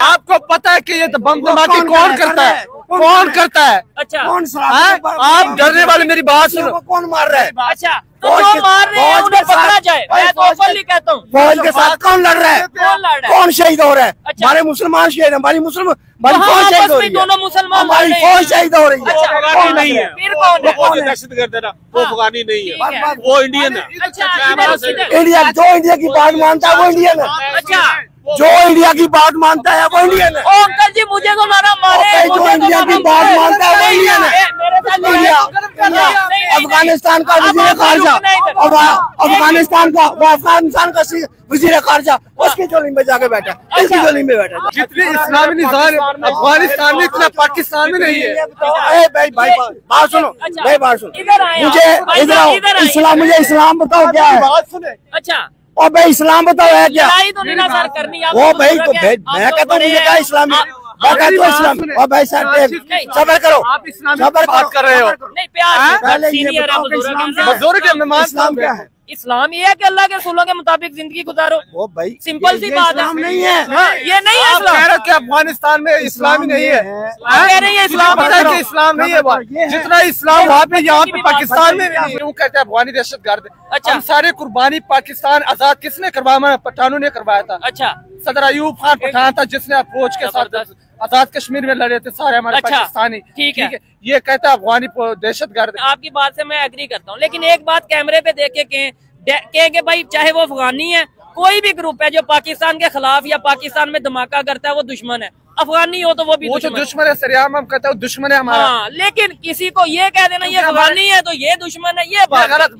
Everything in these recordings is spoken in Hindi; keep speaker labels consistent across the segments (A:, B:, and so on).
A: आपको पता है कि ये तो बम धमाके कौन करता है? कौन करता है?
B: अच्छा
C: कौन
A: आप डरने वाले, मेरी बात सुनो।
C: कौन मार रहा है?
B: अच्छा तो जो मार रहे हैं उन्हें पकड़ा जाए। मैं तो ओपनली कहता हूँ
C: फौज के साथ कौन लड़ रहा है?
B: कौन लड़ रहा है?
C: कौन शहीद हो रहा है?
B: अच्छा।
C: हमारे मुसलमान शहीद, हमारी फौज शहीद हो रही है।
B: दोनों मुसलमान
C: हमारी फौज शहीद हो रही है।
B: अच्छा
A: नहीं है,
B: फिर कौन है?
A: दहशतगर्द है ना, वो अफगानी नहीं
B: ठीक है।
A: है, वो इंडियन है।
B: अच्छा
C: इंडिया जो इंडिया की बात मानता है वो इंडियन है।
B: अच्छा
C: जो इंडिया की बात मानता है वो इंडियन है।
B: ओ अंकल जी मुझे तो ना मारे,
C: जो इंडिया की बात मानता है वो इंडियन है। अफगानिस्तान का वजीर खारजा, अफगानिस्तान का वजीर खारजा उसकी झोली में जाके बैठा, इसकी झोली में बैठा।
A: जितने इस्लामी निज़ाम अफगानिस्तान में इतना पाकिस्तान में नहीं है।
C: भाई बात सुनो, भाई बात सुनो,
B: इधर आए
C: मुझे इधर इस्लाम, मुझे इस्लाम बताओ क्या है?
A: बात सुने।
B: अच्छा
C: और भाई इस्लाम बताओ है क्या?
B: लड़ाई तो नहीं ना सर करनी है।
C: वो भाई तो मैं कहता हूँ मुझे क्या इस्लाम, मैं कहता हूँ इस्लाम। और भाई सबर करो,
A: आप इस्लाम की बात कर रहे हो।
B: नहीं प्यार सीनियर है,
A: बुजुर्ग है, मैं
C: इस्लाम क्या है?
B: इस्लाम ये है कि अल्लाह के रसूलों के मुताबिक जिंदगी गुजारो।
C: वो भाई
B: सिंपल सी बात है।
C: इस्लाम नहीं है,
B: ये नहीं है
A: आप कह रहे हो कि अफगानिस्तान में इस्लाम ही नहीं है।
B: कह रहे हैं इस्लाम
A: पता है कि इस्लाम नहीं है, जितना इस्लाम वहाँ पे यहाँ पे पाकिस्तान में नहीं है। क्यों कहते हैं अफगानी दहशतगर्द?
B: अच्छा।
A: हम सारे कुर्बानी पाकिस्तान आजाद किसने करवाया? पठानों ने करवाया था।
B: अच्छा
A: सदर अयूब खान पठान था जिसने फौज के साथ आजाद कश्मीर में लड़े थे सारे हमारे
B: अच्छा,
A: पाकिस्तानी।
B: ठीक है।
A: ये कहता है अफगानी दहशतगर्द।
B: आपकी बात से मैं एग्री करता हूँ, लेकिन एक बात कैमरे पे देख के कहें भाई चाहे वो अफगानी है, कोई भी ग्रुप है जो पाकिस्तान के खिलाफ या पाकिस्तान में धमाका करता है वो दुश्मन है। अफगानी हो तो वो भी
A: दुश्मन है। सरियाम हम कहते हैं दुश्मन है हमारा।
B: हाँ, लेकिन किसी को ये कह देना ये अफगानी है तो ये दुश्मन है, ये गलत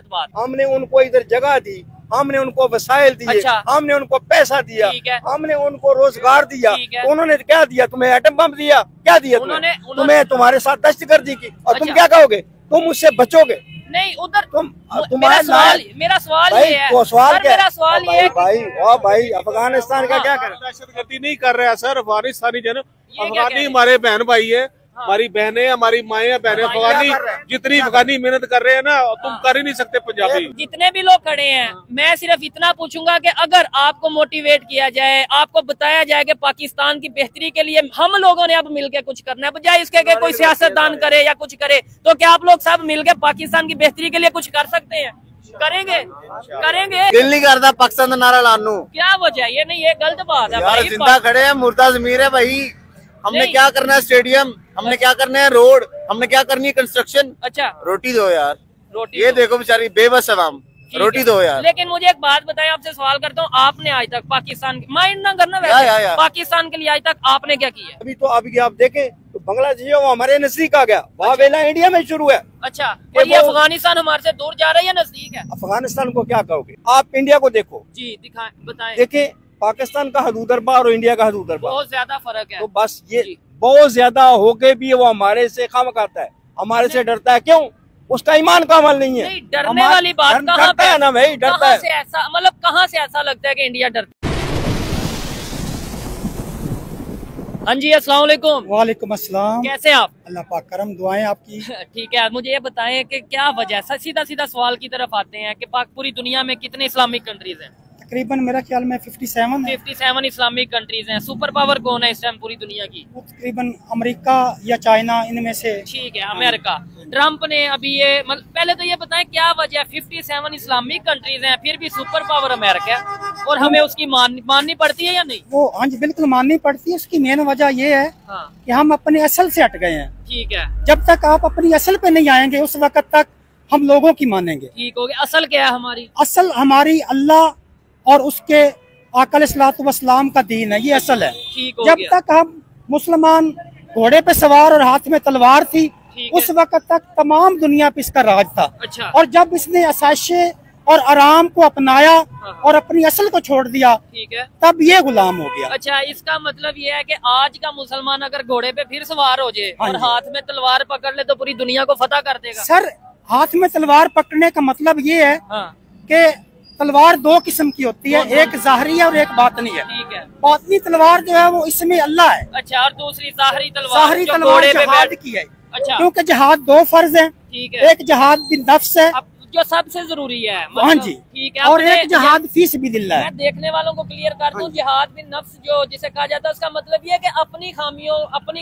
B: बात।
C: हमने उनको इधर जगह दी, हमने उनको वसाइल दिए,
B: अच्छा।
C: हमने उनको पैसा दिया, हमने उनको रोजगार दिया। उन्होंने क्या दिया? तुम्हें एटम बम दिया? क्या दिया तुम्हें तुम्हारे साथ दहशतगर्दी की। और तुम क्या कहोगे? तुम उससे बचोगे
B: नहीं? उधर
C: मेरा सवाल ये है, मेरा सवाल
B: ये है
C: भाई अफगानिस्तान का क्या कर?
A: दहशतगर्दी नहीं कर रहे हैं सर अफगानिस्तानी जन। अफगानी हमारे बहन भाई है, हमारी बहनें, हमारी माएँ बहनें अफगानी जितनी अफगानी मेहनत कर रहे हैं ना, तुम कर ही नहीं सकते पंजाबी।
B: जितने भी लोग खड़े हैं, मैं सिर्फ इतना पूछूंगा कि अगर आपको मोटिवेट किया जाए, आपको बताया जाए कि पाकिस्तान की बेहतरी के लिए हम लोगों ने अब मिलकर कुछ करना है, बजाय इसके कि कोई सियासतदान करे या कुछ करे, तो क्या आप लोग सब मिलकर पाकिस्तान की बेहतरी के लिए कुछ कर सकते हैं? करेंगे?
C: दिल नहीं करता पाकिस्तान का नारा लानू।
B: क्या वजह है? ये नहीं, ये गलत बात है भाई।
C: जिंदा खड़े हैं, मुर्दा जमीर है भाई। हमने क्या करना है? स्टेडियम, हमने क्या करना है? रोड, हमने क्या करनी है? कंस्ट्रक्शन।
B: अच्छा
C: रोटी दो यार,
B: रोटी
C: ये देखो बेचारी बेबस है, रोटी दो यार।
B: लेकिन मुझे एक बात बताएं, आपसे सवाल करता हूँ, आपने आज तक पाकिस्तान माइंड ना करना वैसे, पाकिस्तान के लिए आज तक आपने क्या किया?
C: अभी आप देखें तो बांग्लादेश वो हमारे नजदीक आ गया, वहाँ वेला इंडिया में शुरू है।
B: अच्छा, और ये अफगानिस्तान हमारे से दूर जा रहा है या नजदीक है?
C: अफगानिस्तान को क्या कहोगे आप? इंडिया को देखो
B: जी, दिखाएं, बताएं।
C: देखिए पाकिस्तान का हदूदरबा और इंडिया का हदूदरबा
B: बहुत ज्यादा फर्क है।
C: तो बस ये बहुत ज्यादा होके भी वो हमारे से खाम खाता है, हमारे से डरता है। क्यों? उसका ईमान का अमल नहीं है।
B: डरने वाली बात कहाँ पे
C: है ना भाई? डरता है।
B: ऐसा मतलब कहाँ से ऐसा लगता है कि इंडिया डरता है? हाँ जी, अस्सलाम वालेकुम।
D: वालेकुम अस्सलाम।
B: कैसे आप?
D: अल्लाह पाक करम, दुआएं आपकी।
B: ठीक है, मुझे ये बताएं कि क्या वजह है, सीधा सीधा सवाल की तरफ आते हैं कि पूरी दुनिया में कितने इस्लामिक कंट्रीज हैं?
D: तकरीबन मेरा ख्याल में 57
B: इस्लामिक कंट्रीज हैं। सुपर पावर कौन है इस टाइम पूरी दुनिया की?
D: तकरीबन अमेरिका या चाइना, इनमें से।
B: ठीक है, अमेरिका। ट्रम्प ने अभी ये पहले तो ये बताएं क्या वजह है 57 इस्लामिक कंट्रीज हैं फिर भी सुपर पावर अमेरिका है और हमें उसकी माननी पड़ती है या नहीं?
D: वो हाँ जी बिल्कुल माननी पड़ती है। उसकी मेन वजह ये है कि हम अपने असल से हट गए हैं।
B: ठीक है,
D: जब तक आप अपनी असल पे नहीं आएंगे उस वक्त तक हम लोगों की मानेंगे।
B: ठीक हो गया। असल क्या है हमारी?
D: असल हमारी अल्लाह और उसके आकल-ए-सलातो-व-सलाम का दीन है, ये असल है। जब तक हम मुसलमान घोड़े पे सवार और हाथ में तलवार थी उस वक्त तक तमाम दुनिया पे इसका राज था।
B: अच्छा।
D: और जब इसने आसाइशे और आराम को अपनाया और अपनी असल को छोड़ दिया,
B: ठीक है,
D: तब ये गुलाम हो गया।
B: अच्छा, इसका मतलब ये है कि आज का मुसलमान अगर घोड़े पे फिर सवार हो जाए और हाथ में तलवार पकड़ ले तो पूरी दुनिया को फतह कर देगा।
D: सर, हाथ में तलवार पकड़ने का मतलब ये है कि तलवार दो किस्म की होती है, एक ज़ाहरी है और एक बातनी है।
B: ठीक है,
D: बातनी तलवार जो है वो इसमें अल्लाह है।
B: अच्छा, और दूसरी ज़ाहरी तलवार
D: जिहाद की है।
B: अच्छा,
D: क्योंकि जिहाद दो फर्ज हैं।
B: ठीक है,
D: एक जिहाद बिन नफ्स है,
B: जो सबसे जरूरी है।
D: हाँ जी,
B: ठीक है।
D: और एक जिहाद फी सबिलिल्लाह है।
B: मैं देखने वालों को क्लियर कर दूं, जिहाद बिन नफ्स जो जिसे कहा जाता है, उसका मतलब ये है कि अपनी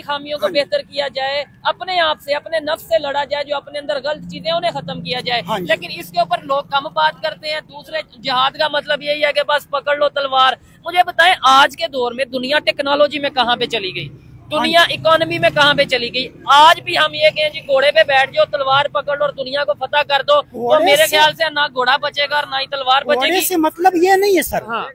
B: खामियों को बेहतर किया जाए, अपने आप से, अपने नफ्स से लड़ा जाए, जो अपने अंदर गलत चीजें उन्हें खत्म किया जाए। लेकिन इसके ऊपर लोग कम बात करते हैं। दूसरे जिहाद का मतलब यही है कि बस पकड़ लो तलवार। मुझे बताएं, आज के दौर में दुनिया टेक्नोलॉजी में कहाँ पे चली गई, दुनिया इकोनॉमी में कहाँ पे चली गई। आज भी हम ये कहें जी घोड़े पे बैठ जाओ, तलवार पकड़ लो और दुनिया को फतह कर दो, तो मेरे ख्याल से ना घोड़ा बचेगा और ना ही तलवार बचेगी।
D: से मतलब ये नहीं है सर।
B: हाँ।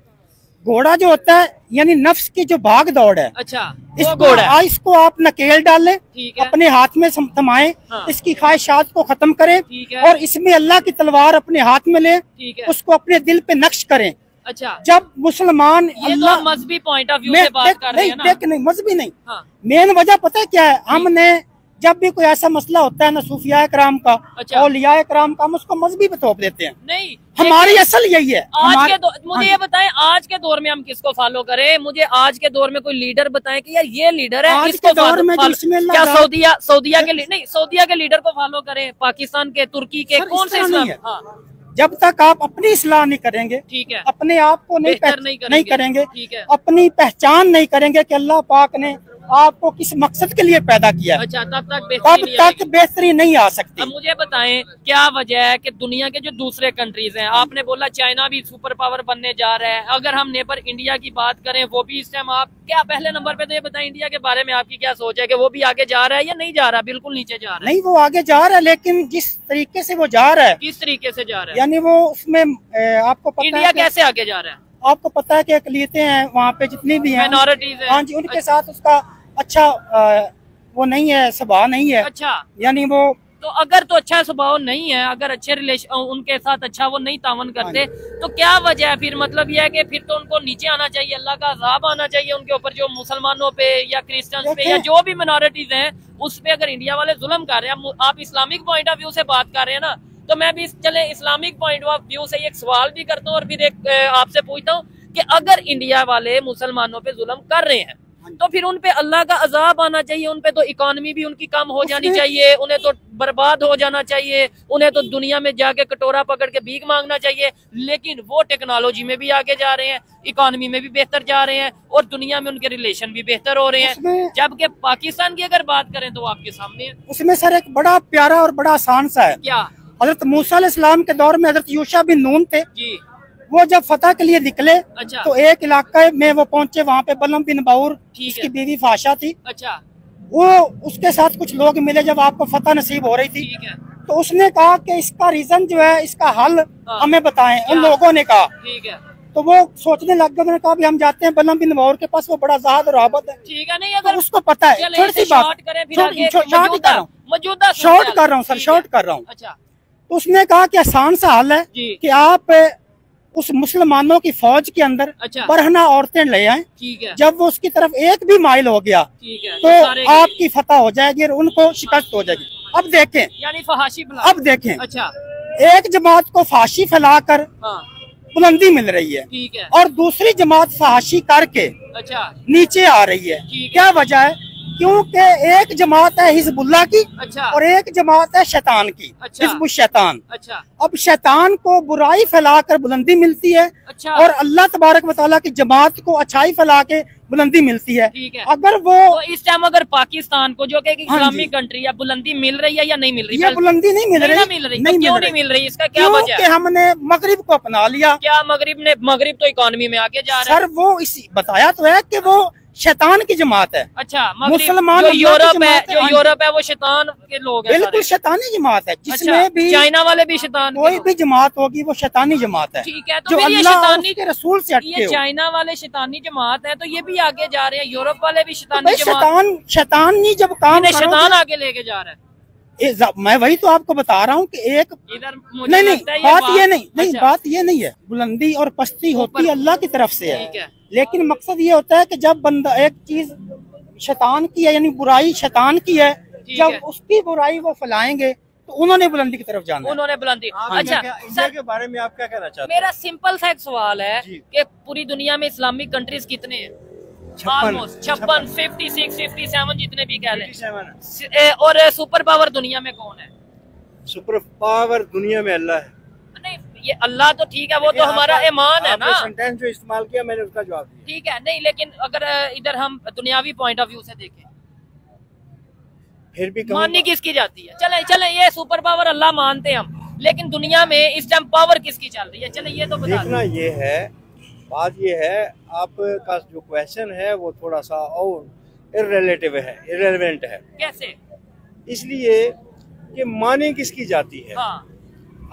D: घोड़ा जो होता है यानी नफ्स की जो भाग दौड़ है,
B: अच्छा,
D: इसको आप नकेल डालें, अपने हाथ में थमाएं, इसकी ख्वाहिशात को खत्म करें और इसमें अल्लाह की तलवार अपने हाथ में लें, उसको अपने दिल पे नक्श करें।
B: अच्छा,
D: जब मुसलमान
B: अल्लाह मजहबी पॉइंट ऑफ व्यू से बात कर रहे हैं ना?
D: नहीं, मजहबी नहीं। मेन वजह पता है क्या है? हमने जब भी कोई ऐसा मसला होता है ना सूफिया कराम का, औलिया कराम का, हम उसको मजहबी पे थोप देते हैं।
B: नहीं,
D: हमारी असल यही है।
B: मुझे ये बताएं, आज के दौर में हम किसको फॉलो करें? मुझे आज के दौर में कोई लीडर बताएं कि यार ये लीडर है, इसको दौर में क्या सऊदिया के नहीं, सऊदिया के लीडर को फॉलो करें, पाकिस्तान के, तुर्की के, कौन से इस्लाम?
D: जब तक आप अपनी इस्लाह नहीं करेंगे, ठीक है, अपने आप को नहीं करेंगे, अपनी पहचान नहीं करेंगे कि अल्लाह पाक ने आपको किस मकसद के लिए पैदा किया,
B: अच्छा, तब
D: तक बेहतरी नहीं आ सकती।
B: अब मुझे बताएं क्या वजह है कि दुनिया के जो दूसरे कंट्रीज हैं, आपने बोला चाइना भी सुपर पावर बनने जा रहा है, अगर हम नेबर इंडिया की बात करें, वो भी इस टाइम आप क्या पहले नंबर पे, तो ये बताएं इंडिया के बारे में आपकी क्या सोच है कि वो भी आगे जा रहा है या नहीं जा रहा? बिल्कुल नीचे जा रहा है।
D: नहीं, वो आगे जा रहा है, लेकिन जिस तरीके से वो जा रहा है,
B: किस तरीके से जा रहा है,
D: यानी वो उसमें आपको पता
B: इंडिया कैसे आगे जा रहा है?
D: आपको पता है कि अकलियतें हैं वहाँ पे, जितनी भी हैं,
B: माइनॉरिटीज है,
D: हाँ जी, उनके साथ उसका अच्छा वो नहीं है, स्वभाव नहीं है।
B: अच्छा,
D: यानी वो
B: तो अगर तो अच्छा स्वभाव नहीं है, अगर अच्छे रिलेशन उनके साथ अच्छा वो नहीं तावन करते, तो क्या वजह है फिर? मतलब यह है कि फिर तो उनको नीचे आना चाहिए, अल्लाह का अज़ाब आना चाहिए उनके ऊपर, जो मुसलमानों पे या क्रिश्चियंस पे या जो भी मिनॉरिटीज हैं उस पे अगर इंडिया वाले जुल्म कर रहे हैं। आप इस्लामिक पॉइंट ऑफ व्यू से बात कर रहे हैं ना, तो मैं भी चले इस्लामिक पॉइंट ऑफ व्यू से एक सवाल भी करता हूँ और फिर एक आपसे पूछता हूँ कि अगर इंडिया वाले मुसलमानों पे जुल्म कर रहे हैं, तो फिर उन पे अल्लाह का अजाब आना चाहिए, उन पे तो इकोनॉमी भी उनकी कम हो जानी चाहिए, उन्हें तो बर्बाद हो जाना चाहिए, उन्हें तो दुनिया में जाके कटोरा पकड़ के भीख मांगना चाहिए। लेकिन वो टेक्नोलॉजी में भी आगे जा रहे हैं, इकोनॉमी में भी बेहतर जा रहे हैं और दुनिया में उनके रिलेशन भी बेहतर हो रहे हैं। जबकि पाकिस्तान की अगर बात करें तो आपके सामने है।
D: उसमें सर एक बड़ा प्यारा और बड़ा आसान सा है।
B: क्या?
D: हजरत मूसा अलैहिस्सलाम के दौर में हजरत यूशा बिन नून थे
B: जी,
D: वो जब फतह के लिए निकले,
B: अच्छा,
D: तो एक इलाके में वो पहुंचे, वहाँ पे बलम बिन बाउर उसकी बीवी फाशा थी,
B: अच्छा,
D: वो उसके साथ कुछ लोग मिले जब आपको फतह नसीब हो रही थी, तो उसने कहा कि इसका रीजन जो है, इसका हल हमें बताएं। उन लोगों ने कहा, ठीक है, तो वो सोचने लग गए, उन्होंने कहा भी हम जाते हैं बलम बिन बाउर के पास, वो बड़ा ज़ाहद और आबद है, ठीक है, नहीं अगर तो उसको पता है। थोड़ी सी बात शॉर्ट कर रहा हूँ सर, शॉर्ट कर रहा हूँ। अच्छा, तो उसने कहा कि आसान सा हल है कि आप उस मुसलमानों की फौज के अंदर बरहना औरतें ले आए, जब वो उसकी तरफ एक भी माइल हो गया तो आपकी फतह हो जाएगी और उनको शिकस्त हो जाएगी। अब देखें, यानी फहाशी, अब देखें, अच्छा, एक जमात को फाशी फैलाकर बुलंदी मिल रही है और दूसरी जमात फहाशी करके नीचे आ रही है। क्या वजह है? क्योंकि एक जमात है हिजबुल्लाह की, अच्छा, और एक जमात है शैतान की, अच्छा, हिजबुल शैतान। अच्छा, अब शैतान को बुराई फैलाकर बुलंदी मिलती है, अच्छा, और अल्लाह तबारक व तआला की जमात को अच्छाई फैला के बुलंदी मिलती है। अगर वो तो इस टाइम अगर पाकिस्तान को जो कि इस्लामिक कंट्री है, बुलंदी मिल रही है या नहीं मिल रही? ये बुलंदी नहीं मिल रही, क्यों नहीं मिल रही? इसका क्या वजह है? हमने मगरिब को अपना लिया। क्या मगरिब तो इकोनॉमी में आगे जा रहा है सर। वो इसी बताया तो है कि वो शैतान की जमात है। अच्छा, मुसलमान जो यूरोप है वो शैतान के लोग हैं, बिल्कुल शैतानी जमात है, जिसमें भी चाइना वाले भी शैतान, कोई भी जमात होगी वो शैतानी जमात है। ठीक है, तो जो अल्लाह के रसूल से हटके, ये चाइना वाले शैतानी जमात है, तो ये भी आगे जा रहे हैं, यूरोप वाले भी शैतानी जमात, शैतान नहीं जब काम शैतान आगे लेके जा रहा है। मैं वही तो आपको बता रहा हूँ कि एक नहीं बात ये नहीं, बात ये नहीं है। बुलंदी और पस्ती होती है अल्लाह की तरफ से है, लेकिन मकसद ये होता है कि जब बंदा एक चीज शैतान की है, यानी बुराई शैतान की है, जब उसकी बुराई वो फैलाएंगे तो उन्होंने बुलंदी की तरफ जाना, उन्होंने बुलंदी। अच्छा, इंडिया के बारे में आप क्या कहना चाहते हैं? मेरा सिंपल सा एक सवाल है कि पूरी दुनिया में इस्लामिक कंट्रीज कितने हैं? 56, 56, 57 जितने भी कह लें, और सुपर पावर दुनिया में कौन है?
C: सुपर पावर दुनिया में अल्लाह है।
B: नहीं, ये अल्लाह तो ठीक है, वो तो हमारा ईमान है ना।
C: सेंटेंस जो इस्तेमाल किया मैंने उसका जवाब दिया।
B: ठीक है, नहीं लेकिन अगर इधर हम दुनियावी पॉइंट ऑफ व्यू से देखें,
C: फिर भी
B: माननी किसकी जाती है? चले चले, ये सुपर पावर अल्लाह मानते हैं हम, लेकिन दुनिया में इस टाइम पावर किसकी चल रही है? चले ये तो बता
C: देखना। ये है बात, ये है आपका जो क्वेश्चन है वो थोड़ा सा और इररिलेटिव है, इररिलेवेंट है।
B: कैसे?
C: इसलिए कि माने किसकी जाती है।
B: हाँ।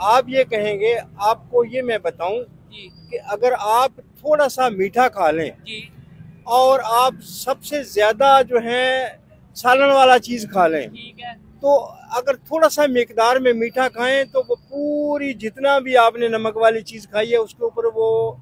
C: आप ये कहेंगे, आपको ये मैं बताऊं कि अगर आप थोड़ा सा मीठा खा लें
B: जी,
C: और आप सबसे ज्यादा जो है सालन वाला चीज खा लें,
B: ठीक है,
C: तो अगर थोड़ा सा मिकदार में मीठा खाएं तो वो पूरी जितना भी आपने नमक वाली चीज खाई है उसके ऊपर वो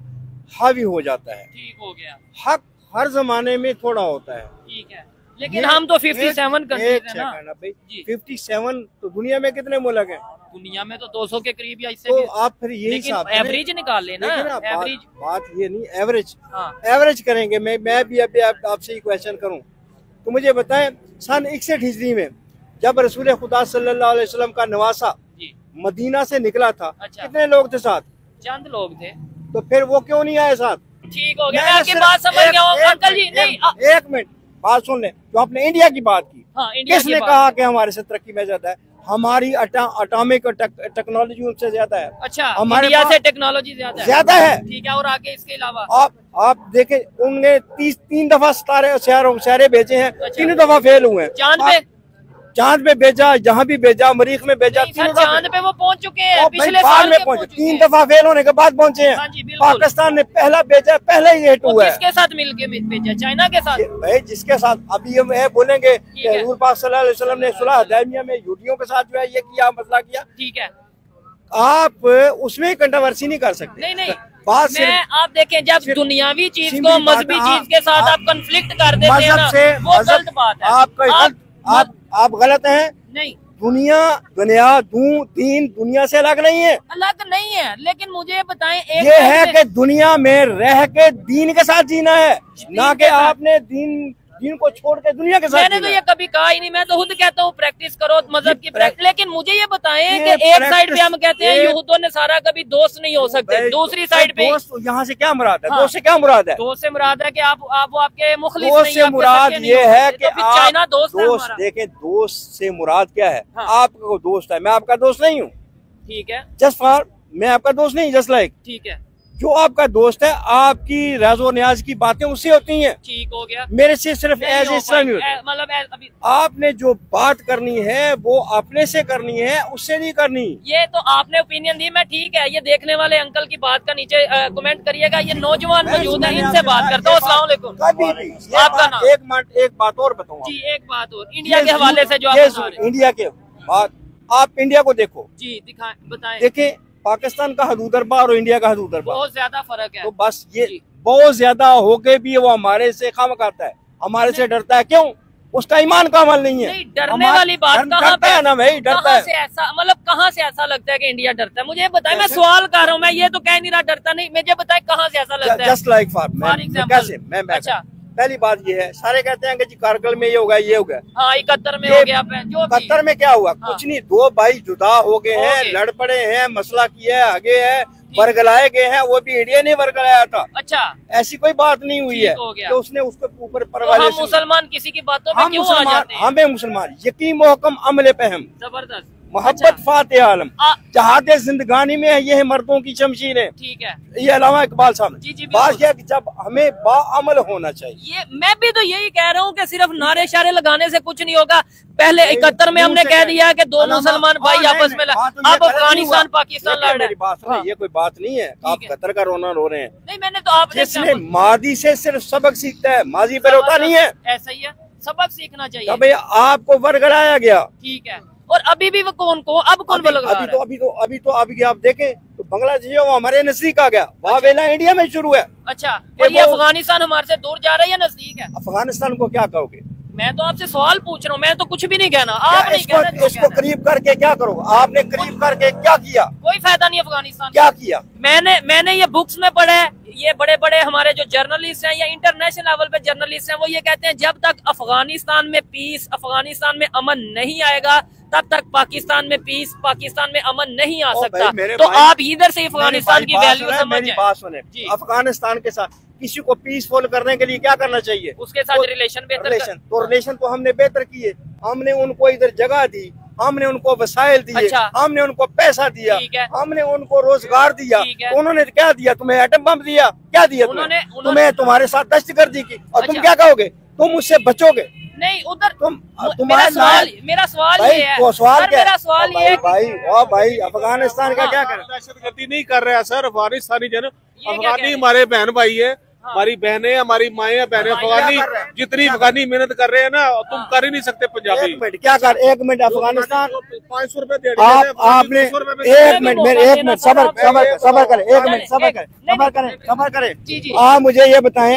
C: हावी हो जाता है।
B: ठीक हो गया।
C: हक हर जमाने में थोड़ा होता है।
B: ठीक है, लेकिन हम तो 57 कंट्रीज हैं ना
C: भाई।
B: जी।
C: 57 तो दुनिया में कितने मुल्क हैं?
B: दुनिया में तो 200 के करीब या इससे
C: तो
B: भी।
C: आप फिर यही हिसाब
B: एवरेज निकाल लेना। एवरेज
C: बात ये नहीं, एवरेज।
B: हाँ।
C: एवरेज करेंगे। मैं भी अभी आपसे ही क्वेश्चन करूं तो मुझे बताएं, सन 61 हिजरी में जब रसूल खुदा सल्लल्लाहु अलैहि वसल्लम का नवासा मदीना से निकला था, कितने लोग थे साथ?
B: चंद लोग थे।
C: तो फिर वो क्यों नहीं आए साथ?
B: ठीक हो गया, मैं आपकी बात समझ गया हूं अंकल जी। नहीं,
C: एक मिनट बात सुन ले। जो आपने इंडिया की बात की,
B: हाँ, इंडिया
C: किसने कहा कि हमारे से तरक्की में ज्यादा है? हमारी अटॉमिक टेक्नोलॉजी उनसे ज्यादा है।
B: अच्छा, हमारे इंडिया से टेक्नोलॉजी ज्यादा है। ठीक है, और आगे इसके अलावा
C: आप देखें, उनने 3 दफा सितारे भेजे हैं। अच्छा। 3 दफा फेल हुए हैं। चांद पे भेजा, जहाँ भी भेजा, मरीख में भेजा,
B: चांद पे वो पहुंच चुके हैं। पिछले
C: साल में पहुंचे, 3 दफा फेल होने के बाद पहुंचे हैं। पाकिस्तान ने पहला भेजा, पहला ही हिट हुआ है।
B: किसके साथ मिलके भेजा? चाइना के साथ।
C: भाई जिसके साथ अभी हम बोलेंगे कि हुजूर पाक सल्लल्लाहु अलैहि वसल्लम ने सुलह हुदैबिया में यहूदियों के साथ जो है ये किया, मसला किया।
B: ठीक है,
C: आप उसमें कंट्रोवर्सी नहीं कर सकते।
B: नहीं आप देखें, जब दुनियावी चीज को मजहबी चीज के साथ आप कंफ्लिक्ट कर देते हैं ना, वो गलत बात है।
C: आप गलत हैं।
B: नहीं,
C: दीन दुनिया से अलग नहीं है।
B: अलग नहीं है, लेकिन मुझे बताएं,
C: ये है कि दुनिया में रह के दीन के साथ जीना है, ना कि आपने दीन को छोड़ के दुनिया के साथ।
B: मैंने तो ये कभी कहा ही नहीं। मैं तो खुद कहता हूँ प्रैक्टिस करो मजहब की प्रैक्टिस। लेकिन मुझे ये बताएं कि एक साइड पे हम कहते हैं यहूदियों ने सारा कभी दोस्त नहीं हो सकते, दूसरी साइड पे
C: यहाँ से क्या मुराद है? दोस्त से क्या मुराद है?
B: दोस्त से मुराद है कि आप वो आपके मुखलिस
C: दोस्त से मुराद ये है कि
B: चाइना दोस्त
C: देखें, दोस्त से मुराद क्या है? आपका दोस्त है, मैं आपका दोस्त नहीं हूँ।
B: ठीक है,
C: जस्ट फॉर मैं आपका दोस्त नहीं, जस्ट लाइक।
B: ठीक है,
C: जो आपका दोस्त है, आपकी राज़ो न्याज की बातें उससे होती हैं।
B: ठीक हो गया।
C: मेरे से सिर्फ एज इस्लामी
B: मतलब अभी
C: आपने जो बात करनी है वो अपने से करनी है, उससे नहीं करनी।
B: ये तो आपने ओपिनियन दी, मैं ठीक है। ये देखने वाले अंकल की बात का नीचे कमेंट करिएगा। ये नौजवान मौजूद है, इनसे बात करता हूँ। अस्सलाम वालेकुम।
C: आपका नाम? एक बात और बताऊँ
B: जी, एक बात और इंडिया के हवाले से जो
C: इंडिया के बात, आप इंडिया को देखो
B: जी, दिखाएं, बताएं।
C: देखें, पाकिस्तान का हदूद अरबा और इंडिया का हदूद अरबा
B: बहुत ज्यादा फर्क है।
C: तो बस ये बहुत ज्यादा होके भी वो हमारे से खाम खाता है, हमारे से डरता है। क्यों? उसका ईमान का अमल नहीं है।
B: नहीं, डरने वाली बात कहाँ पे
C: है ना भाई? डरता है।
B: ऐसा मतलब कहाँ से ऐसा लगता है कि इंडिया डरता है? मुझे बताए, मैं सवाल कर रहा हूँ, मैं ये तो कह नहीं रहा डरता नहीं। मुझे बताए कहाँ से ऐसा लगता है?
C: जस्ट लाइक फॉर कैसे मैं अच्छा, पहली बात ये है, सारे कहते हैं कि जी कारगिल में ये होगा, ये होगा।
B: हाँ, 71 में हो गया।
C: 71 में क्या हुआ? कुछ नहीं, 2 भाई जुदा हो गए हैं, लड़ पड़े हैं, मसला किया है, आगे है, वर्गलाए गए हैं। वो भी इंडिया ने वर्गलाया था।
B: अच्छा,
C: ऐसी कोई बात नहीं हुई है तो उसने उसके ऊपर परवाह।
B: हम मुसलमान किसी की बातों में क्यों आ जाते हैं?
C: हमें मुसलमान यकीन मोहकम अमले पे हम
B: जबरदस्त
C: मोहब्बत फाते आलम जहाद जिंदगानी में है, ये है मर्दों की शमशीर है।
B: ठीक है,
C: ये अलावा इकबाल साहब
B: जी,
C: बात यह कि जब हमें बाअमल होना चाहिए।
B: ये मैं भी तो यही कह रहा हूँ कि सिर्फ नारे शारे लगाने से कुछ नहीं होगा। पहले 71 में हमने कह दिया कि 2 मुसलमान भाई आपस में, अब अफगानिस्तान पाकिस्तान लड़ रहे हैं।
C: ये कोई बात नहीं है, आप कतर का रोना रो रहे हैं।
B: नहीं, मैंने तो आप
C: जिसने मादी से सिर्फ सबक सीखता है, माजी पे रोता नहीं है।
B: ऐसा ही है, सबक सीखना चाहिए।
C: भाई आपको वर्गलाया गया।
B: ठीक है, और अभी भी वो कौन को अब कौन
C: अभी आप देखें तो बांग्लादेश वो हमारे नजदीक आ गया, वहाँ वेला इंडिया में शुरू है।
B: अच्छा, और ये अफगानिस्तान हमारे से दूर जा रहा है या नजदीक है?
C: अफगानिस्तान को क्या कहोगे?
B: मैं तो आपसे सवाल पूछ रहा हूँ, मैं तो कुछ भी नहीं कहना। आप नहीं कहना।
C: इसको करीब करके क्या करोगे? आपने करीब करके क्या किया?
B: कोई फायदा नहीं अफगानिस्तान।
C: क्या किया?
B: मैंने ये बुक्स में पढ़ा है, ये बड़े बड़े हमारे जो जर्नलिस्ट हैं या इंटरनेशनल लेवल पे जर्नलिस्ट हैं, वो ये कहते हैं जब तक अफगानिस्तान में पीस, अफगानिस्तान में अमन नहीं आएगा, तब तक पाकिस्तान में पीस, पाकिस्तान में अमन नहीं आ सकता। तो आप इधर से अफगानिस्तान की वैल्यू समझ जाएं।
C: बात सुने, अफगानिस्तान के साथ किसी को पीसफुल करने के लिए क्या करना चाहिए?
B: उसके साथ रिलेशन बेहतर।
C: रिलेशन तो हमने बेहतर किए, हमने उनको इधर जगह दी, हमने उनको वसाइल दिए, हमने उनको पैसा दिया, हमने उनको रोजगार दिया। तो उन्होंने क्या दिया? तुम्हें एटम बम दिया? क्या दिया तुम्हें? तुम्हारे साथ दहशतगर्दी की। और तुम क्या कहोगे? तुम उससे बचोगे
B: नहीं? उधर
C: मेरा
B: सवाल ये है, मेरा सवाल ये है
C: भाई अफगानिस्तान का क्या कर?
A: दहशतगर्दी नहीं कर रहा है सर, अफगानिस्तानी जन, अफगानी हमारे बहन भाई है, हमारी बहनें, हमारी माएँ बहनें, अफगानी जितनी अफगानी मेहनत कर रहे हैं ना, तुम कर ही नहीं सकते पंजाबी।
C: क्या कर? 1 मिनट, अफगानिस्तान
A: 500 रुपए दे
C: आपने 1 मिनट सबर करें, 1 मिनट सबर करें। आप मुझे ये बताएं,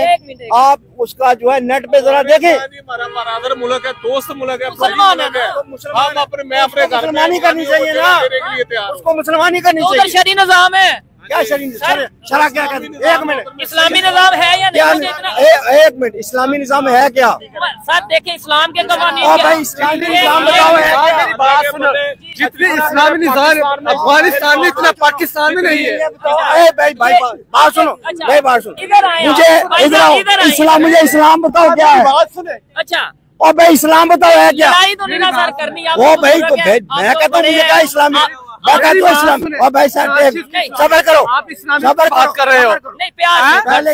C: आप उसका जो है नेट पे जरा देखें।
A: हमारा बरादर मुल्क है, दोस्त मुल्क है,
B: मुसलमान है।
A: हम मैं अपने
C: मुसलमानी करनी चाहिए ना, उसको मुसलमानी करनी चाहिए।
B: शरी निजाम है
C: क्या? शरा क्या कर? 1 मिनट,
B: इस्लामी निजाम है या नहीं?
C: 1 मिनट, इस्लामी निजाम है क्या?
B: सर देखें, इस्लाम के कवानीन
C: भाई इस्लामी निजाम बताओ है।
A: जितनी इस्लामी निजाम अफगानिस्तान में, इतना पाकिस्तान में नहीं है।
C: भाई बात सुनो, भाई बात सुनो, मुझे इधर इस्लाम, मुझे इस्लाम बताओ क्या है? बात सुने।
B: अच्छा,
C: और भाई इस्लाम बताओ है क्या?
B: तो नहीं ना सर करनी।
C: वो भाई तो मैं कहता हूँ मुझे क्या इस्लामी, इस्लाम। और भाई साहब सबर करो,
A: आप इस्लाम बात कर रहे हो?
B: नहीं, प्यार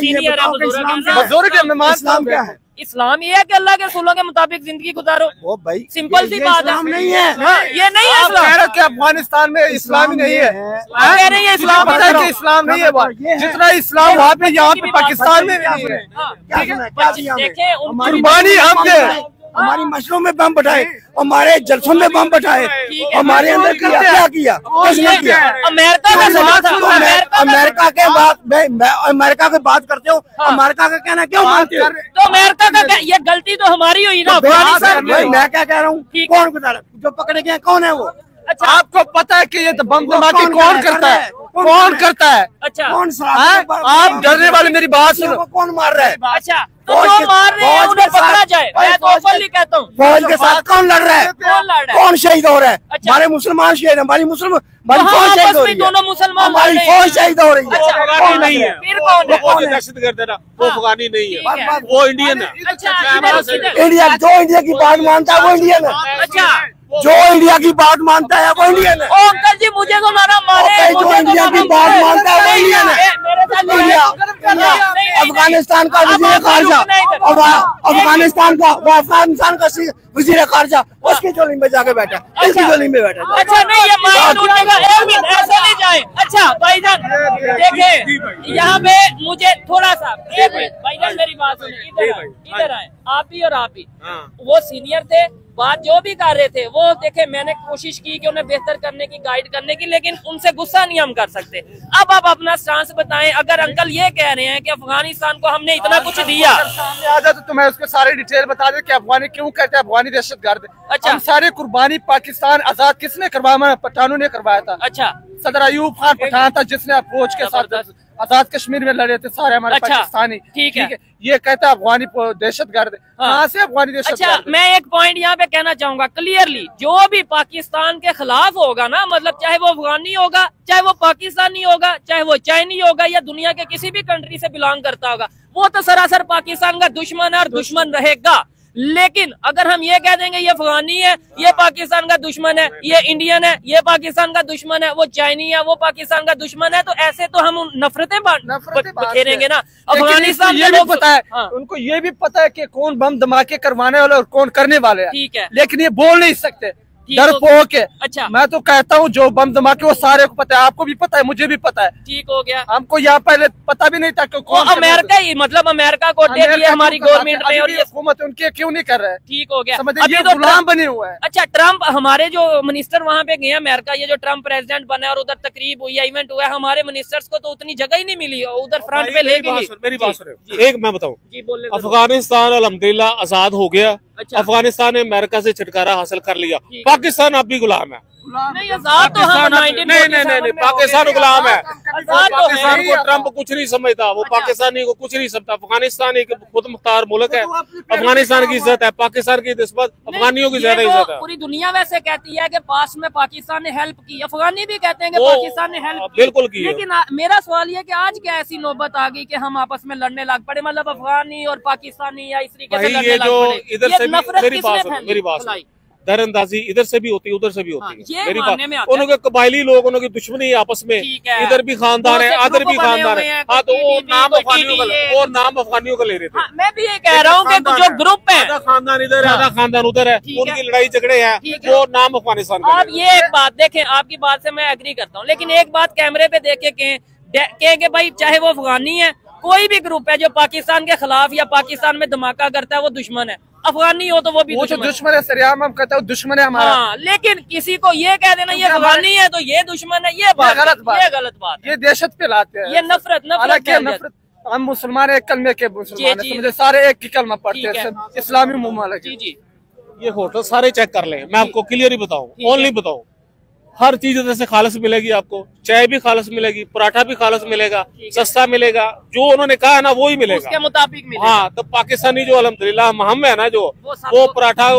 C: इस्लाम क्या है?
B: इस्लाम ये है कि अल्लाह के रसूलों के मुताबिक जिंदगी गुजारो।
C: वो भाई
B: सिंपल सी बात है।
C: नहीं है,
B: ये नहीं है इस्लाम।
A: कि अफगानिस्तान में इस्लाम ही नहीं है।
B: कह रहे हैं इस्लाम
A: कि इस्लाम नहीं है, जितना इस्लाम वहाँ पे, यहाँ पे पाकिस्तान में नहीं है।
B: देखें
C: कुर्बानी हम दे, हमारी मशरूम में बम बढ़ाए, हमारे जलसों में बम बढ़ाए, हमारे अंदर क्या किया? किसने किया?
B: अमेरिका
C: अमेरिका के बाद अमेरिका की बात करते हो, अमेरिका का कहना क्यों मानते हो?
B: तो अमेरिका का ये गलती तो हमारी हुई ना।
C: मैं क्या कह रहा हूँ, कौन बता रहा? जो पकड़े गए कौन है वो?
B: अच्छा,
A: आपको पता है कि ये बम धमाके कौन करता है? कौन करता है?
B: अच्छा,
C: कौन?
A: आप डरने वाले, मेरी बात सुनो।
C: कौन मार रहा है?
B: अच्छा, तो जो मार रहे हैं उन्हें पकड़ा जाए। मैं तो ओपनली कहता हूँ,
C: फौज के साथ कौन लड़ रहा है?
B: कौन लड़ रहा है?
C: कौन शहीद हो रहा है? हमारे मुसलमान शहीद, हमारी मुसलमान फौज शहीद हो रही है,
B: दोनों मुसलमान,
C: हमारी फौज शहीद हो रही है।
A: अफगानी नहीं है,
B: फिर कौन है?
A: दहशतगर्द है ना, वो अफगानी नहीं है, वो इंडियन है।
C: इंडिया जो इंडिया की बात मानता है वो इंडियन है।
B: अच्छा,
C: जो इंडिया की बात मानता है वो इंडियन है।
B: ओ अंकल जी, मुझे तो मारा मारे।
C: जो इंडिया की बात मानता है वो इंडियन है। अफगानिस्तान का वजीर खारजा, अफगानिस्तान का वजीर खारजा उसकी झोली में जाके बैठा, इसकी झोली में बैठा।
B: अच्छा, नहीं ये माइंड उठेगा, एक मिनट ऐसे नहीं जाए। अच्छा भाईजान देखिए, यहाँ पे मुझे थोड़ा सा, एक मिनट भाईजान मेरी बात सुनिए, इधर आए आप भी और आप भी। वो सीनियर थे, बात जो भी कर रहे थे वो देखे, मैंने कोशिश की कि उन्हें बेहतर करने की, गाइड करने की, लेकिन उनसे गुस्सा नहीं हम कर सकते। अब आप अपना स्टांस बताएं। अगर अंकल ये कह रहे हैं कि अफगानिस्तान को हमने इतना कुछ दिया,
A: सामने आ जाए तो तुम्हें उसके सारे डिटेल बता दे कि अफगानी क्यों कहते हैं अफगानी दहशतगर्द।
B: अच्छा,
A: हम सारे कुर्बानी पाकिस्तान आजाद किसने करवाया? पठानों ने करवाया था।
B: अच्छा,
A: सदर अयूब खान पठान था जिसने फौज के साथ आजाद कश्मीर में लड़े थे सारे हमारे पाकिस्तानी।
B: ठीक है,
A: ये कहता है अफगानी दहशतगर्द। कहाँ से अफगानी दहशतगर्द?
B: अच्छा, मैं एक पॉइंट यहाँ पे कहना चाहूंगा क्लियरली, जो भी पाकिस्तान के खिलाफ होगा ना, मतलब चाहे वो अफगानी होगा, चाहे वो पाकिस्तानी होगा, चाहे वो चाइनी होगा या दुनिया के किसी भी कंट्री से बिलोंग करता होगा, वो तो सरासर पाकिस्तान का दुश्मन है और दुश्मन रहेगा। लेकिन अगर हम ये कह देंगे ये अफगानी है, ये पाकिस्तान का दुश्मन है, ये इंडियन है, ये पाकिस्तान का दुश्मन है, वो चाइनी है, वो पाकिस्तान का दुश्मन है, तो ऐसे तो हम नफरतें बखेरेंगे ना। अफगानिस्तान
A: ये भी पता है, उनको ये भी पता है कि कौन बम धमाके करवाने वाले और कौन करने वाले हैं।
B: ठीक है,
A: लेकिन ये बोल नहीं सकते, डरपोक के।
B: अच्छा,
A: मैं तो कहता हूँ जो बम धमाके वो सारे को पता है, आपको भी पता है, मुझे भी पता है।
B: ठीक हो गया,
A: हमको यहाँ पहले पता भी नहीं था कि कौन
B: अमेरिका ही, मतलब अमेरिका को दे दिया हमारी गवर्नमेंट में, और ये
A: हुकूमत उनके क्यों नहीं कर रहे हैं?
B: ठीक हो गया,
A: अभी तो गुलाम बने हुए हैं।
B: अच्छा, ट्रम्प हमारे जो मिनिस्टर वहाँ पे गए अमेरिका, ये जो ट्रम्प प्रेसिडेंट बना और उधर तकरीब हुई, इवेंट हुआ, हमारे मिनिस्टर्स को तो उतनी जगह ही नहीं मिली, उधर फ्रंट पे ले गई।
A: मेरी बात सुनो, एक मैं बताऊँ,
B: जी बोले।
A: अफगानिस्तान अल्हम्दुलिल्लाह आजाद हो गया, अफगानिस्तान ने अमेरिका से छुटकारा हासिल कर लिया, पाकिस्तान अब भी गुलाम है।
B: नहीं, नहीं,
A: पाकिस्तान गुलाम है। पाकिस्तान को ट्रम्प कुछ नहीं समझता, वो पाकिस्तानी को कुछ नहीं समझता। अफगानिस्तान एक खुद मुख्तार मुल्क है, अफगानिस्तान की इज्जत है, पाकिस्तान की निस्बत अफगानियों की ज्यादा इज्जत है।
B: पूरी दुनिया वैसे कहती है कि पास में पाकिस्तान ने हेल्प की, अफगानी भी कहते हैं कि पाकिस्तान ने हेल्प
A: बिल्कुल की।
B: लेकिन मेरा सवाल ये कि आज क्या ऐसी नौबत आ गई कि हम आपस में लड़ने लग पड़े, मतलब अफगानी और पाकिस्तानी या इस तरीके से लड़ने लग पड़े।
A: इधर से मेरी बात दरअंदाजी इधर से भी होती है, उधर से भी होती है। मेरी बात, उनके कबायली लोग, उनकी दुश्मनी आपस में, इधर भी खानदान है, उधर भी खानदान है। हाँ, तो वो नाम अफगानियों का ले रहे थे।
B: मैं भी ये कह रहा हूँ कि जो ग्रुप है,
A: आधा खानदान इधर है, आधा खानदान उधर है, उनकी लड़ाई झगड़े हैं, वो नाम अफगानिस्तान का।
B: आप ये एक बात देखें, आपकी बात से मैं एग्री करता हूँ, लेकिन एक बात कैमरे पे देखे के भाई, चाहे वो अफगानी है, कोई भी ग्रुप है जो पाकिस्तान के खिलाफ या पाकिस्तान में धमाका करता है, वो दुश्मन है। अफगानी हो तो वो भी
E: दुश्मन है, सरेआम हम कहते हैं दुश्मन है हमारा।
B: हाँ, लेकिन किसी को ये कह देना ये अफगानी है तो ये दुश्मन है, ये गलत बात,
E: ये दहशत फैलाते हैं,
B: ये नफरत।
E: हम मुसलमान एक कलमे के मुसलमान, सारे एक ही कलमा पढ़ते हैं, इस्लामी मुमालिक।
B: जी,
A: ये होटल सारे चेक कर लें, मैं आपको क्लियर ही बताऊं, ओनली बताऊं, हर चीज इधर से खालस मिलेगी आपको, चाय भी खालस मिलेगी, पराठा भी खालस मिलेगा, सस्ता मिलेगा, जो उन्होंने कहा है ना वो ही मिलेगा,
B: उसके मुताबिक मिलेगा।
A: हाँ, तो पाकिस्तानी जो अल्हम्दुलिल्लाह हम है ना, जो वो पराठा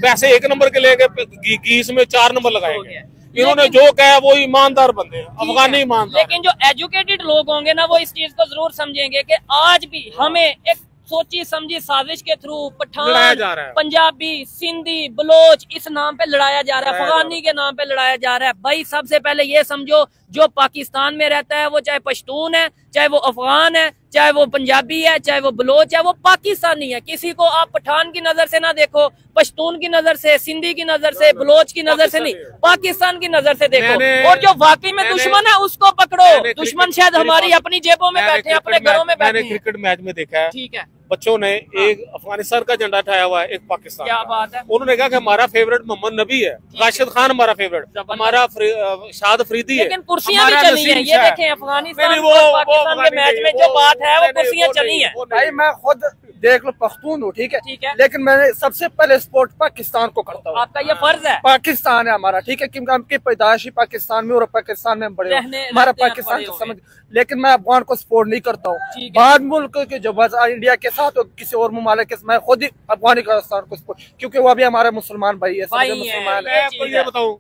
A: पैसे 1 नंबर के लेके घीस में 4 नंबर लगाएंगे। इन्होंने जो कहा वो ईमानदार बंदे, अफगानी ईमानदार।
B: लेकिन जो एजुकेटेड लोग होंगे ना, वो इस चीज को जरूर समझेंगे कि आज भी हमें एक सोची समझी साजिश के थ्रू पठान, पंजाबी, सिंधी, बलोच इस नाम पे लड़ाया जा रहा है, अफगानी के नाम पे लड़ाया जा रहा है। भाई सबसे पहले ये समझो, जो पाकिस्तान में रहता है वो चाहे पश्तून है, चाहे वो अफगान है, चाहे वो पंजाबी है, चाहे वो बलोच है, वो पाकिस्तानी है। किसी को आप पठान की नजर से ना देखो, पश्तून की नजर से, सिंधी की नजर से, बलोच की नजर से नहीं, पाकिस्तान की नजर से देखो। और जो वाकई में दुश्मन है उसको पकड़ो। दुश्मन शायद हमारी अपनी जेबों में बैठे, अपने घरों में बैठे।
A: मैंने क्रिकेट मैच में देखा है,
B: ठीक है,
A: बच्चों ने एक अफगानिस्तान का झंडा उठाया हुआ है, एक पाकिस्तान।
B: क्या बात है।
A: उन्होंने कहा कि हमारा फेवरेट मोहम्मद नबी है, राशिद खान हमारा फेवरेट, हमारा शाद फरीदी है।
B: लेकिन कुर्सियां भी चली हैं, ये देखें अफगानिस्तान और पाकिस्तान के मैच में जो बात है वो कुर्सियां चली हैं।
E: भाई मैं खुद देख लो पख्तून हूँ, ठीक है, लेकिन मैंने सबसे पहले सपोर्ट पाकिस्तान को करता हूँ।
B: आपका ये फर्ज है,
E: पाकिस्तान है हमारा, ठीक है, क्योंकि हमकी पैदाइश ही पाकिस्तान में और पाकिस्तान में बड़े, हमारा पाकिस्तान से समझ। लेकिन मैं अफगान को सपोर्ट नहीं करता हूँ। बाद मुल्क के जो इंडिया के साथ और किसी और ममालिक के, मैं खुद ही अफगानिस्तान को सपोर्ट, क्योंकि वो भी हमारे मुसलमान भाई है, मुसलमान है।
A: ये बताऊँ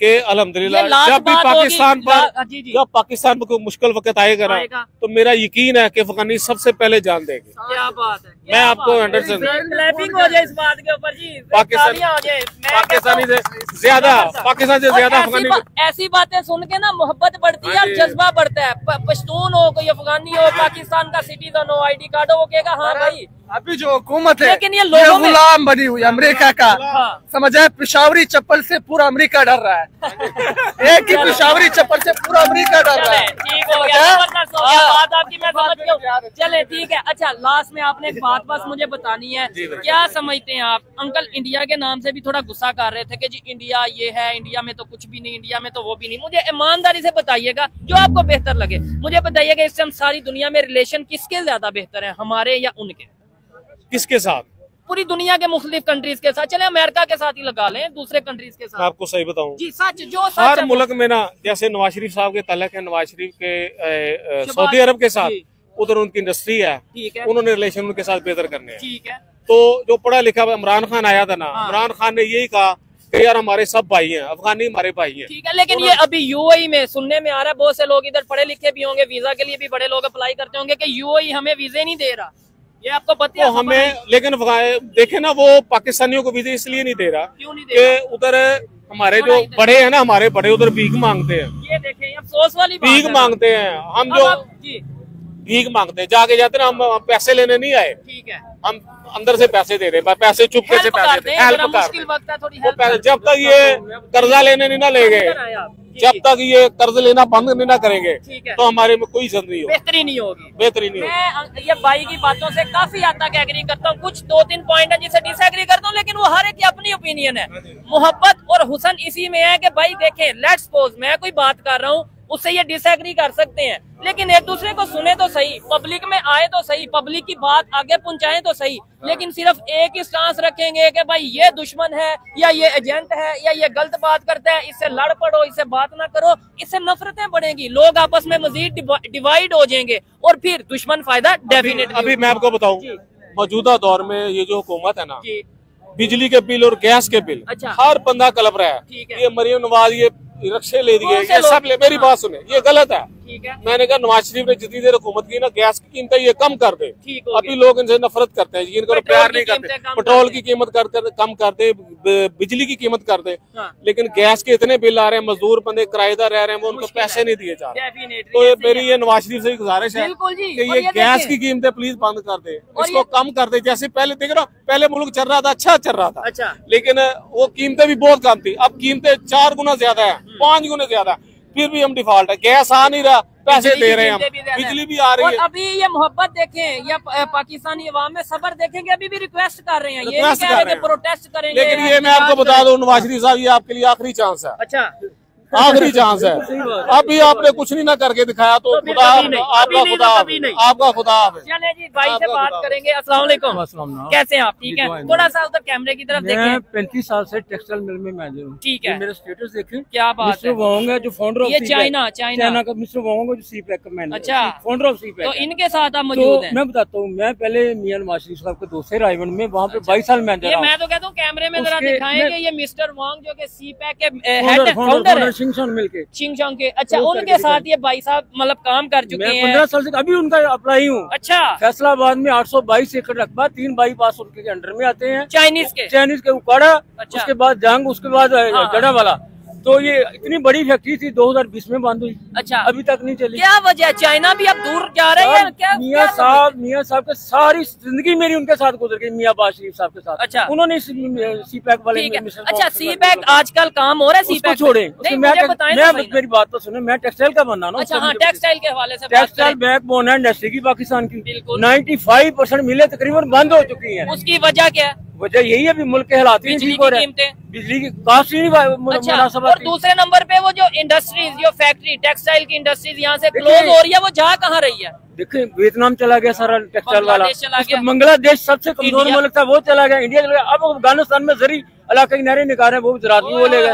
A: कि अल्हम्दुलिल्लाह जब भी पाकिस्तान पर, जब पाकिस्तान पर कोई मुश्किल वक्त आएगा ना, तो मेरा यकीन है कि अफगानी सबसे पहले जान देंगे।
B: क्या बात है,
A: मैं आपको 100%
B: क्लैपिंग हो जाए इस बात के ऊपर जी,
A: पाकिस्तानी से ज्यादा अफगानी।
B: ऐसी बातें सुन के ना मोहब्बत बढ़ती है, जज्बा बढ़ता है। पश्तून हो, कोई अफगानी हो, पाकिस्तान का सिटीजन हो, ID कार्ड हो, वो कहेगा हाँ भाई।
E: अभी जो हुकूमत है,
B: लेकिन ये लोगों में
E: गुलाम बनी हुई अमेरिका का, समझे, पिशावरी चप्पल से पूरा अमेरिका डर रहा है। एक ही पिशावरी चप्पल से पूरा अमेरिका डर रहा है।
B: ठीक हो गया, बात आपकी मैं समझ गया। चले ठीक है। अच्छा, लास्ट में आपने एक बात बस मुझे बतानी है, क्या समझते हैं आप? अंकल इंडिया के नाम से भी थोड़ा गुस्सा कर रहे थे कि जी इंडिया ये है, इंडिया में तो कुछ भी नहीं, इंडिया में तो वो भी नहीं। मुझे ईमानदारी से बताइएगा, जो आपको बेहतर लगे मुझे बताइएगा, इस टाइम सारी दुनिया में रिलेशन किसके ज्यादा बेहतर है, हमारे या उनके?
A: किसके साथ?
B: पूरी दुनिया के मुख्तलिफ कंट्रीज के साथ, चले अमेरिका के साथ ही लगा लें, दूसरे कंट्रीज के साथ।
A: आपको सही बताऊं
B: जी, सच जो सच
A: हर मुल्क में ना, जैसे नवाज शरीफ साहब के तलक है, नवाज शरीफ के सऊदी अरब के साथ, उधर उनकी इंडस्ट्री है, उन्होंने रिलेशन उनके साथ बेहतर करने हैं।
B: ठीक है।
A: तो जो पढ़ा लिखा इमरान खान आया था ना, इमरान खान ने यही कहा कि यार हमारे सब भाई हैं, अफगानी हमारे भाई हैं।
B: ठीक है, लेकिन ये अभी UAE में सुनने में आ रहा है, बहुत से लोग इधर पढ़े लिखे भी होंगे, वीजा के लिए भी बड़े लोग अप्लाई करते होंगे कि UAE हमें वीजे नहीं दे रहा। ये आपको पता है?
A: हमें, लेकिन देखे ना, वो पाकिस्तानियों को वीजे इसलिए नहीं दे रहा कि उधर हमारे जो बड़े हैं ना, हमारे बड़े उधर भीख मांगते हैं।
B: ये देखें, अफसोस वाली बात
A: भीख मांगते हैं। हम जो भीख मांगते हैं, जाके जाते ना, हम पैसे लेने नहीं आए,
B: ठीक है,
A: हम अंदर से पैसे दे रहे हैं, पैसे चुपके से पैसे दे, हेल्प कर। जब तक ये कर्जा लेने नहीं ना लेंगे, जब तक ये कर्ज लेना बंद नहीं ना करेंगे, तो हमारे में कोई इज्जत नहीं होगी, बेहतरी नहीं होगी।
B: मैं ये भाई की बातों से काफी हद तक एग्री करता हूँ। कुछ 2-3 पॉइंट है जिसे डिसएग्री करता हूँ, लेकिन वो हर एक की अपनी ओपिनियन है। मोहब्बत और हुस्न इसी में है कि भाई देखें, लेट्स सपोज मैं कोई बात कर रहा हूँ, उससे ये डिसएग्री कर सकते हैं, लेकिन एक दूसरे को सुने तो सही, पब्लिक में आए तो सही, पब्लिक की बात आगे पहुंचाएं तो सही। लेकिन सिर्फ एक ही स्टांस रखेंगे कि भाई ये दुश्मन है या ये एजेंट है या ये गलत बात करता है, इससे लड़ पड़ो, इससे बात ना करो, इससे नफरतें बढ़ेंगी, लोग आपस में मजीद डिवाइड हो जाएंगे और फिर दुश्मन फायदा डेफिनेटली।
A: अभी मैं आपको बताऊं, मौजूदा दौर में ये जो हुकूमत है ना, बिजली के बिल और गैस के बिल,
B: अच्छा,
A: हर बंदा कलप रहा है। ये मरियम नवाज ये रक्शे ले दिए, ये सब ले, मेरी बात सुने, ये गलत है। मैंने कहा नवाज शरीफ ने जितनी देर हुकूमत की ना, गैस की कीमतें ये कम कर दे। अभी लोग इनसे नफरत करते हैं, इनको प्यार नहीं करते। पेट्रोल की कीमत कम कर दे, बिजली की कीमत कर दे, लेकिन गैस के इतने बिल आ रहे हैं, मजदूर बंदे किराएदार रह रहे हैं, वो उनको पैसे नहीं दिए जा रहे। तो मेरी ये नवाज शरीफ से गुजारिश है कि ये गैस की कीमतें प्लीज बंद कर दे, इसको कम कर दे। जैसे पहले देख रहा, पहले मुल्क चल रहा था, अच्छा चल रहा था, लेकिन वो कीमतें भी बहुत कम थी। अब कीमतें 4 गुना ज्यादा है, 5 गुना ज्यादा, फिर भी हम डिफॉल्ट है। गैस आ नहीं रहा, पैसे दे रहे हैं हम, बिजली भी आ रही है।
B: अभी ये मोहब्बत देखें या पाकिस्तानी अवाम में सबर देखेंगे, अभी भी रिक्वेस्ट कर रहे हैं, ये नहीं कह रहे कि प्रोटेस्ट करेंगे।
A: लेकिन ये मैं आपको बता दूं नवाज शरीफ साहब, ये आपके लिए आखिरी चांस है।
B: अच्छा,
A: आखिरी चांस है। अभी आपने कुछ नहीं ना करके दिखाया, तो खुदा आपका खुदा।
B: चले जी, भाई से बात करेंगे। अस्सलाम वालेकुम, कैसे हैं आप? ठीक है, थोड़ा सा उधर कैमरे की तरफ देखें।
F: 35 साल से टेक्सटाइल मिल में मैनेजर हूँ।
B: ठीक है,
F: मेरा स्टेटस देखें।
B: क्या बात है।
F: मिस्टर वोंग है जो फाउंडर ऑफ
B: चाइना
F: का, मिस्टर वोंग जो सीपैक का मैनेजर।
B: अच्छा,
F: फाउंडर ऑफ सीपैक।
B: तो इनके साथ आप मौजूद हैं।
F: मैं बताता हूँ, मैं पहले मियां नवाज शरीफ साहब के दोस्त है रायवन में, वहाँ पे 22 साल मैनेजर रहा।
B: मैं तो कहता हूँ कैमरे में जरा दिखाएंगे, ये मिस्टर वोंग जो कि सीपैक के हेड फाउंडर है,
F: शिंगचोंग मिल के।
B: शिंगचोंग के। अच्छा, उनके साथ ये भाई साहब मतलब काम कर चुके हैं।
F: 15 साल से अभी उनका अप्लाई हूँ।
B: अच्छा,
F: फैसलाबाद में 822 एकड़ रकबा, 3 बाईपास उनके अंडर में आते हैं,
B: चाइनीज के
F: उकाड़ा। अच्छा। उसके बाद जंग, उसके बाद गड़ा वाला। तो ये इतनी बड़ी फैक्ट्री थी, 2020 में बंद हुई।
B: अच्छा,
F: अभी तक नहीं चली।
B: क्या वजह है? चाइना भी अब दूर जा रहे हैं क्या?
F: मियाँ साहब के सारी जिंदगी मेरी उनके साथ गुजर गई, मियाँ बाज शरीफ साहब के साथ।
B: अच्छा,
F: उन्होंने सीपैक वाले।
B: अच्छा, सीपैक आजकल काम हो रहा है, सीपैक
F: छोड़े। मेरी बात तो सुने, मैं टेक्सटाइल का बंदा हूँ।
B: अच्छा, हाँ, टेक्सटाइल के हवाले से
F: टेक्सटाइल बैकबोन है इंडस्ट्री की पाकिस्तान की। 95% मिले तकरीबन बंद हो चुकी है।
B: उसकी वजह क्या है?
F: वजह यही है, मुल्क के हालात
B: बिजली की
F: कास्ट ही नहीं।
B: अच्छा, और दूसरे नंबर पे वो जो इंडस्ट्रीज, जो फैक्ट्री टेक्सटाइल की इंडस्ट्रीज यहाँ से क्लोज हो रही है, वो जा कहाँ रही है?
F: देखिए, वियतनाम चला गया सारा टेक्सटाइल वाला, बांग्लादेश सबसे कमजोर मुल्क था, वो चला गया, इंडिया चला गया। अब अफगानिस्तान में जरी इलाके की नहरें निकाल रहे हैं, वो गुजरात में वो ले गए,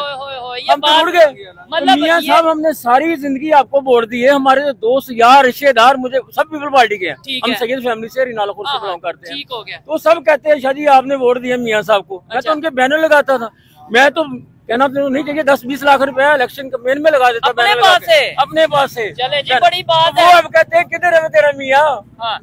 F: हम तो उड़ गए। मतलब मियां साहब, हमने सारी जिंदगी आपको वोट दी है, हमारे जो दोस्त यार रिश्तेदार मुझे सब पीपल पार्टी के हैं, हम सैयद फैमिली से रिनालपुर से बिलोंग करते हैं।
B: ठीक हो गया।
F: तो सब कहते हैं शादी आपने वोट दिया मियां साहब को। मैं तो उनके बैनर लगाता था, मैं तो कहना नहीं चाहिए, 10-20 लाख रुपया इलेक्शन कैंपेन में लगा देता
B: अपने पास से। चले जी, बड़ी बात है।
F: अब कहते हैं किधर है तेरा मियाँ,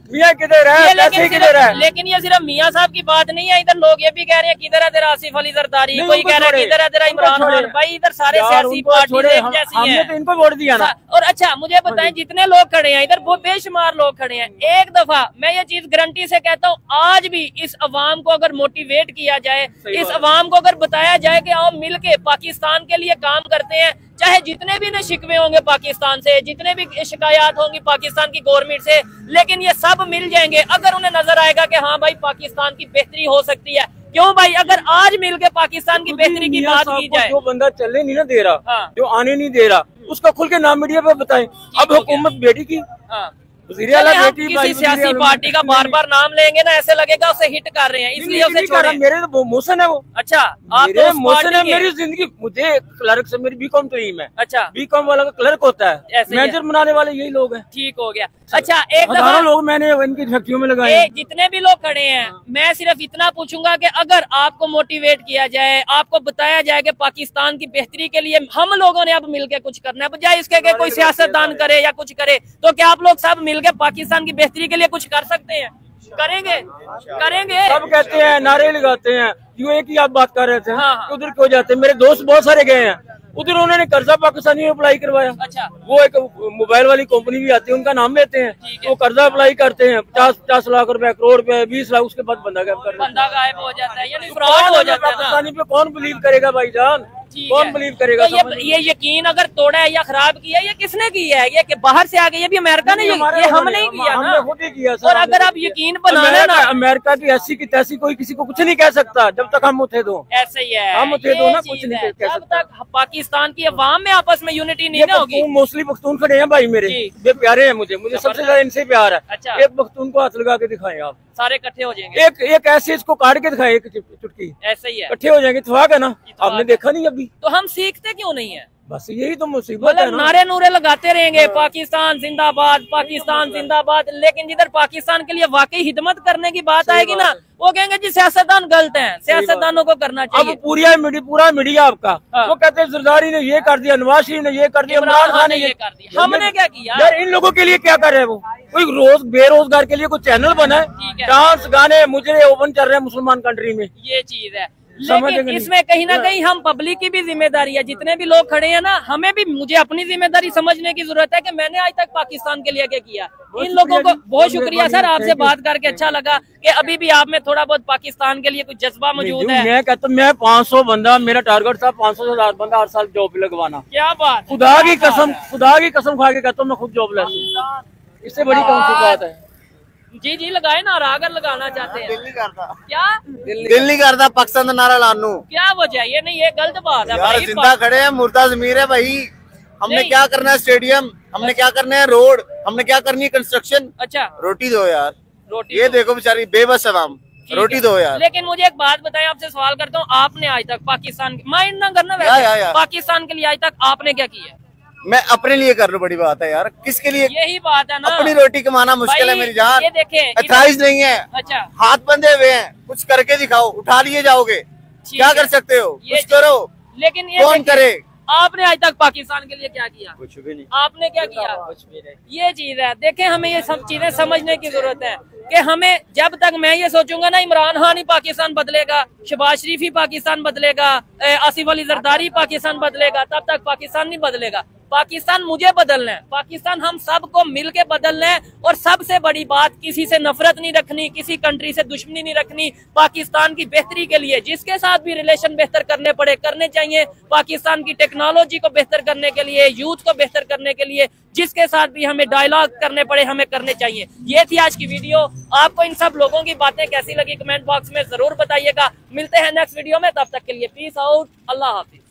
F: मियाँ किधर है, पैसे किधर है।
B: लेकिन ये सिर्फ मियाँ साहब की बात नहीं है, इधर लोग ये भी कह रहे हैं किधर है तेरा आसिफ अली जरदारी, कोई कह रहा है किधर है तेरा इमरान खान। भाई इधर सारे सियासी पार्टी जैसी हैं,
F: तो इनको वोट दिया ना।
B: और अच्छा, मुझे बताएं, जितने लोग खड़े हैं इधर, वो बेशुमार लोग खड़े हैं, एक दफा मैं ये चीज गारंटी से कहता हूँ, आज भी इस अवाम को अगर मोटिवेट किया जाए, इस अवाम को अगर बताया जाए कि आओ मिलके पाकिस्तान के लिए काम करते हैं, चाहे जितने भी न शिकवे होंगे पाकिस्तान से, जितने भी शिकायत होंगी पाकिस्तान की गवर्नमेंट से, लेकिन ये सब मिल जाएंगे अगर उन्हें नजर आएगा कि हाँ भाई पाकिस्तान की बेहतरी हो सकती है। क्यों भाई, अगर आज मिलके पाकिस्तान की बेहतरी की बात की जाए,
F: जो बंदा चलने नहीं ना दे रहा, जो आने नहीं दे रहा, उसका खुल के नाम मीडिया पे बताएं। अब हुकूमत बेटी की,
B: किसी सियासी पार्टी का बार बार नाम लेंगे ना, ऐसे लगेगा उसे हिट कर रहे हैं, इसलिए उसे छोड़े।
F: मेरे तो मोहसिन है वो।
B: अच्छा, आप
F: मेरे मोहसिन है, मेरी जिंदगी, मुझे क्लर्क से मेरी बीकॉम ड्रीम है।
B: अच्छा,
F: बीकॉम वाला का क्लर्क होता है, मैनेजर बनाने वाले यही लोग हैं।
B: ठीक हो गया। अच्छा, एक दफा
F: लोग मैंने इनकी फैक्ट्रियों में लगाए,
B: जितने भी लोग खड़े हैं, मैं सिर्फ इतना पूछूंगा कि अगर आपको मोटिवेट किया जाए, आपको बताया जाए कि पाकिस्तान की बेहतरी के लिए हम लोगों ने अब मिलकर कुछ करना है, बजाय इसके कि कोई सियासतदान करे या कुछ करे, तो क्या आप लोग सब मिलकर पाकिस्तान की बेहतरी के लिए कुछ कर सकते हैं? करेंगे?
F: सब कहते हैं, नारे लगाते हैं, यूं एक ही आप बात कर रहे थे। उधर क्यों जाते हैं? मेरे दोस्त बहुत सारे गए हैं उधर, उन्होंने कर्जा पाकिस्तानी में अप्लाई करवाया।
B: अच्छा,
F: वो एक मोबाइल वाली कंपनी भी आती है, उनका नाम लेते हैं, वो कर्जा अप्लाई करते हैं, 50 लाख रुपए, करोड़ रुपए, 20 लाख, उसके बाद बंदा गायब
B: हो जाता है, यानी फ्रॉड हो जाता है।
F: पाकिस्तानी पे कौन बिलीव करेगा भाईजान? कौन बिलीव करेगा?
B: तो ये यकीन अगर तोड़ा है या खराब किया है, ये किसने किया है? ये कि बाहर से आ गई, ये भी अमेरिका ने, ये हमने ही किया ना,
F: खुद ही किया।
B: और अगर आप यकीन बनाना ना,
F: अमेरिका की ऐसी की तैसी कोई किसी को कुछ नहीं कह सकता जब तक हम उठे दो।
B: ऐसे ही है,
F: हम उठे दो ना, कुछ नहीं कह
B: सकता। जब तक पाकिस्तान की अवाम में आपस में यूनिटी नहीं ना होगी।
F: मोस्टली पख्तून खड़े हैं भाई मेरे, ये प्यारे हैं मुझे सबसे ज्यादा इनसे प्यार है।
B: अच्छा,
F: एक पख्तून को हाथ लगा के दिखाएं आप,
B: सारे इकट्ठे हो जाएंगे।
F: एक ऐसे इसको काट के दिखाए, एक चुटकी,
B: ऐसे ही है,
F: इकट्ठे हो जाएंगे। इत्तेफाक है ना, आपने देखा नहीं अभी?
B: तो हम सीखते क्यों नहीं है?
F: बस यही तो मुसीबत है ना।
B: नारे नूरे लगाते रहेंगे, पाकिस्तान जिंदाबाद, पाकिस्तान जिंदाबाद, लेकिन जिधर पाकिस्तान के लिए वाकई हिदमत करने की बात आएगी ना, वो कहेंगे जी सियासतदान गलत हैं, सियासतदानों को करना चाहिए।
F: अब पूरा मीडिया आपका, वो कहते हैं जरदारी ने ये कर दिया, नवाज शरीफ ने ये कर दिया, इमरान खान ने ये कर दिया। हमने क्या किया यार? इन लोगों के लिए क्या कर रहे हैं? वो कोई बेरोजगार के लिए कोई चैनल बना है, डांस गाने मुजरे ओपन चल रहे हैं मुसलमान कंट्री में,
B: ये चीज है। लेकिन इसमें कहीं ना कहीं हम पब्लिक की भी जिम्मेदारी है, जितने भी लोग खड़े हैं ना, हमें भी, मुझे अपनी जिम्मेदारी समझने की जरूरत है कि मैंने आज तक पाकिस्तान के लिए क्या किया। इन लोगों को बहुत शुक्रिया सर, आपसे बात करके अच्छा लगा कि अभी भी आप में थोड़ा बहुत पाकिस्तान के लिए कुछ जज्बा मौजूद है।
F: मैं कहता हूँ, मैं 500 बंदा, मेरा टारगेट था 500 से 1000 बंदा हर साल जॉब लगवाना।
B: क्या बात,
F: खुदा की कसम खा के कहता हूँ, मैं खुद जॉब लेता हूँ। इससे बड़ी कौन सी बात है?
B: जी जी लगाए ना, अगर लगाना चाहते हैं।
C: दिल नहीं करता,
B: क्या
C: दिल नहीं करता पाकिस्तान का नारा लानू?
B: क्या वजह है? ये नहीं, ये गलत बात है
C: यार, जिंदा खड़े हैं, मुर्दा जमीर है भाई। हमने क्या करना है? स्टेडियम, हमने क्या करना है? रोड, हमने क्या करनी है? कंस्ट्रक्शन।
B: अच्छा,
C: रोटी दो यार,
B: रोटी
C: ये देखो बेचारी बेबस है, रोटी दो यार।
B: लेकिन मुझे एक बात बताएं, आपसे सवाल करता हूँ, आपने आज तक पाकिस्तान, माइंड ना करना वैसे, पाकिस्तान के लिए आज तक आपने क्या किया?
C: मैं अपने लिए कर लूं, बड़ी बात है यार, किसके लिए?
B: यही बात है ना,
C: अपनी रोटी कमाना मुश्किल है मेरी जान।
B: ये देखें,
C: एथराइज नहीं है।
B: अच्छा,
C: हाथ बंधे हुए हैं, कुछ करके दिखाओ, उठा लिए जाओगे, क्या कर सकते हो? कुछ करो।
B: लेकिन ये
C: कौन करे?
B: आपने आज तक पाकिस्तान के लिए क्या किया?
F: कुछ भी नहीं।
B: आपने क्या किया? कुछ भी नहीं। ये चीज है, देखें, हमें ये सब चीजें समझने की जरूरत है कि हमें, जब तक मैं ये सोचूंगा ना इमरान खान ही पाकिस्तान बदलेगा, शहबाज शरीफ ही पाकिस्तान बदलेगा, आसिफ अली जरदारी पाकिस्तान बदलेगा, तब तक पाकिस्तान नहीं बदलेगा। पाकिस्तान मुझे बदलना है, पाकिस्तान हम सबको मिलके बदलना है। और सबसे बड़ी बात, किसी से नफरत नहीं रखनी, किसी कंट्री से दुश्मनी नहीं रखनी। पाकिस्तान की बेहतरी के लिए जिसके साथ भी रिलेशन बेहतर करने पड़े करने चाहिए। पाकिस्तान की टेक्नोलॉजी को बेहतर करने के लिए, यूथ को बेहतर करने के लिए जिसके साथ भी हमें डायलॉग करने पड़े हमें करने चाहिए। ये थी आज की वीडियो। आपको इन सब लोगों की बातें कैसी लगी कमेंट बॉक्स में जरूर बताइएगा। मिलते हैं नेक्स्ट वीडियो में, तब तक के लिए पीस आउट, अल्लाह हाफिज।